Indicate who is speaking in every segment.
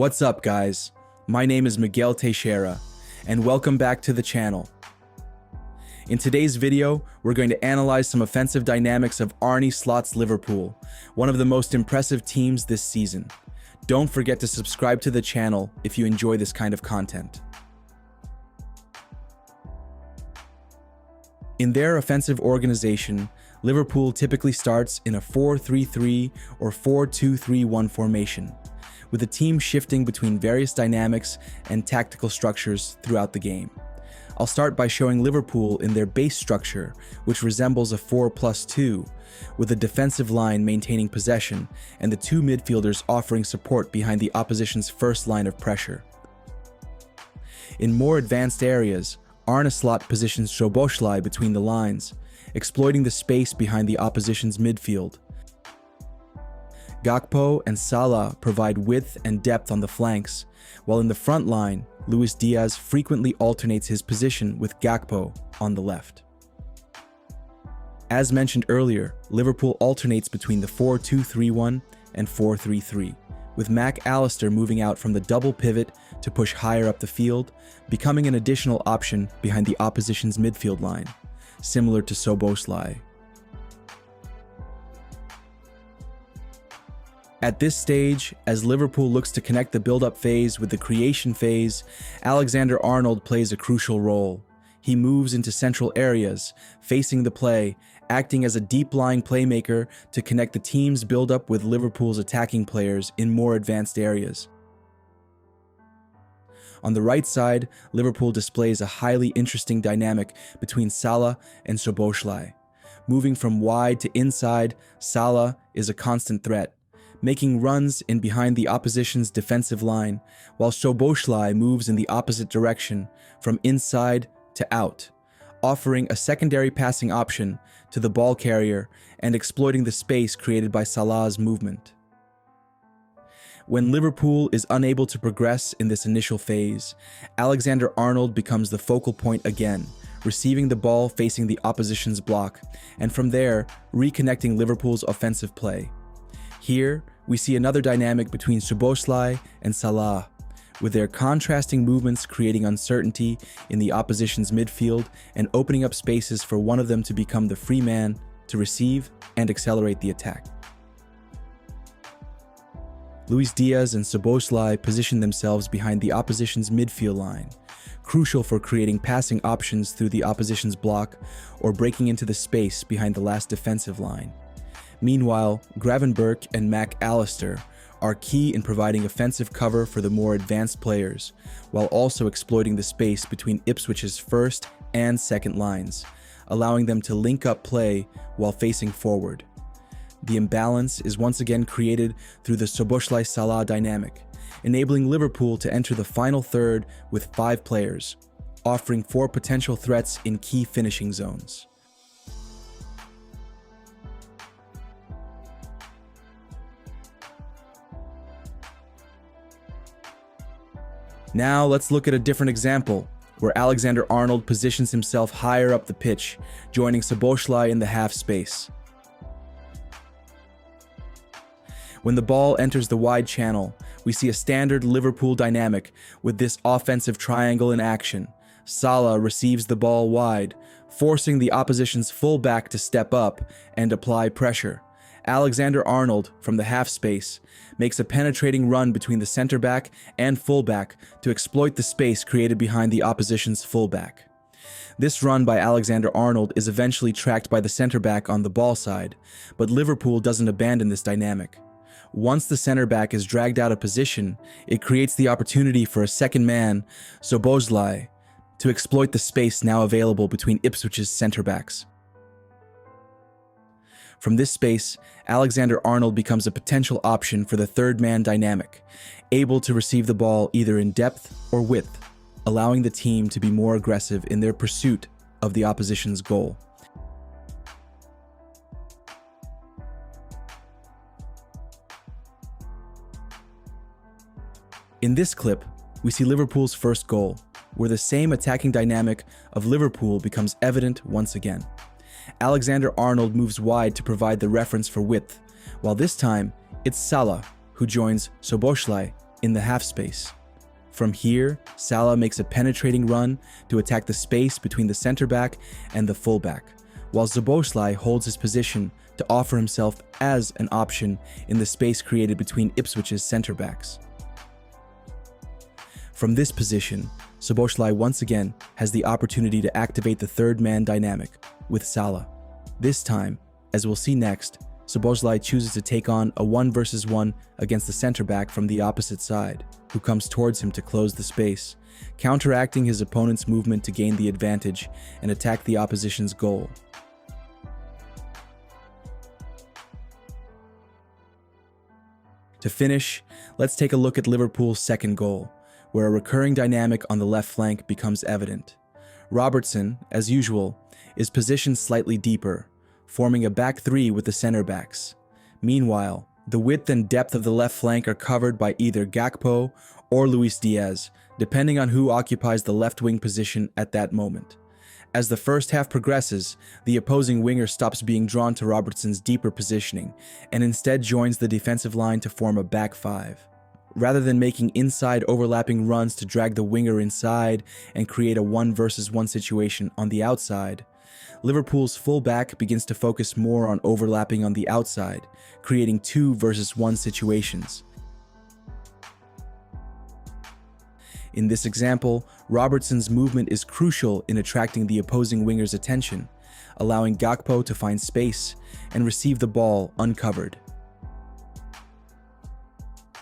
Speaker 1: What's up, guys? My name is Miguel Teixeira, and welcome back to the channel. In today's video, we're going to analyze some offensive dynamics of Arne Slot's Liverpool, one of the most impressive teams this season. Don't forget to subscribe to the channel if you enjoy this kind of content. In their offensive organization, Liverpool typically starts in a 4-3-3 or 4-2-3-1 formation, with the team shifting between various dynamics and tactical structures throughout the game. I'll start by showing Liverpool in their base structure, which resembles a 4+2, with the defensive line maintaining possession and the two midfielders offering support behind the opposition's first line of pressure. In more advanced areas, Arne Slot positions Szoboszlai between the lines, exploiting the space behind the opposition's midfield. Gakpo and Salah provide width and depth on the flanks, while in the front line, Luis Diaz frequently alternates his position with Gakpo on the left. As mentioned earlier, Liverpool alternates between the 4-2-3-1 and 4-3-3, with Mac Allister moving out from the double pivot to push higher up the field, becoming an additional option behind the opposition's midfield line, similar to Szoboszlai. At this stage, as Liverpool looks to connect the build-up phase with the creation phase, Alexander-Arnold plays a crucial role. He moves into central areas, facing the play, acting as a deep-lying playmaker to connect the team's build-up with Liverpool's attacking players in more advanced areas. On the right side, Liverpool displays a highly interesting dynamic between Salah and Szoboszlai. Moving from wide to inside, Salah is a constant threat, making runs in behind the opposition's defensive line, while Szoboszlai moves in the opposite direction, from inside to out, offering a secondary passing option to the ball carrier and exploiting the space created by Salah's movement. When Liverpool is unable to progress in this initial phase, Alexander-Arnold becomes the focal point again, receiving the ball facing the opposition's block, and from there, reconnecting Liverpool's offensive play. Here, we see another dynamic between Szoboszlai and Salah, with their contrasting movements creating uncertainty in the opposition's midfield and opening up spaces for one of them to become the free man to receive and accelerate the attack. Luis Diaz and Szoboszlai position themselves behind the opposition's midfield line, crucial for creating passing options through the opposition's block or breaking into the space behind the last defensive line. Meanwhile, Gravenberch and Mac Allister are key in providing offensive cover for the more advanced players, while also exploiting the space between Ipswich's first and second lines, allowing them to link up play while facing forward. The imbalance is once again created through the Szoboszlai-Salah dynamic, enabling Liverpool to enter the final third with 5 players, offering 4 potential threats in key finishing zones. Now let's look at a different example, where Alexander-Arnold positions himself higher up the pitch, joining Szoboszlai in the half space. When the ball enters the wide channel, we see a standard Liverpool dynamic with this offensive triangle in action. Salah receives the ball wide, forcing the opposition's fullback to step up and apply pressure. Alexander-Arnold, from the half space, makes a penetrating run between the center-back and fullback to exploit the space created behind the opposition's fullback. This run by Alexander-Arnold is eventually tracked by the center-back on the ball side, but Liverpool doesn't abandon this dynamic. Once the center-back is dragged out of position, it creates the opportunity for a second man, Szoboszlai, to exploit the space now available between Ipswich's center-backs. From this space, Alexander-Arnold becomes a potential option for the third-man dynamic, able to receive the ball either in depth or width, allowing the team to be more aggressive in their pursuit of the opposition's goal. In this clip, we see Liverpool's first goal, where the same attacking dynamic of Liverpool becomes evident once again. Alexander-Arnold moves wide to provide the reference for width, while this time, it's Salah who joins Szoboszlai in the half space. From here, Salah makes a penetrating run to attack the space between the center back and the fullback, while Szoboszlai holds his position to offer himself as an option in the space created between Ipswich's center backs. From this position, Szoboszlai once again has the opportunity to activate the third man dynamic with Salah. This time, as we'll see next, Szoboszlai chooses to take on a 1-versus-1 against the center back from the opposite side, who comes towards him to close the space, counteracting his opponent's movement to gain the advantage and attack the opposition's goal. To finish, let's take a look at Liverpool's second goal, where a recurring dynamic on the left flank becomes evident. Robertson, as usual, is positioned slightly deeper, forming a back three with the center backs. Meanwhile, the width and depth of the left flank are covered by either Gakpo or Luis Diaz, depending on who occupies the left wing position at that moment. As the first half progresses, the opposing winger stops being drawn to Robertson's deeper positioning and instead joins the defensive line to form a back five. Rather than making inside overlapping runs to drag the winger inside and create a 1-versus-1 situation on the outside, Liverpool's fullback begins to focus more on overlapping on the outside, creating 2-versus-1 situations. In this example, Robertson's movement is crucial in attracting the opposing winger's attention, allowing Gakpo to find space and receive the ball uncovered.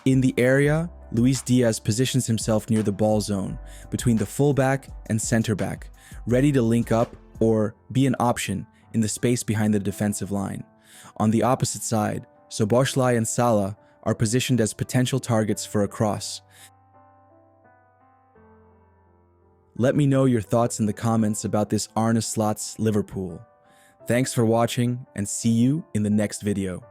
Speaker 1: In the area, Luis Diaz positions himself near the ball zone, between the fullback and center back, ready to link up or be an option in the space behind the defensive line. On the opposite side, Szoboszlai and Salah are positioned as potential targets for a cross. Let me know your thoughts in the comments about this Arne Slot's Liverpool. Thanks for watching and see you in the next video.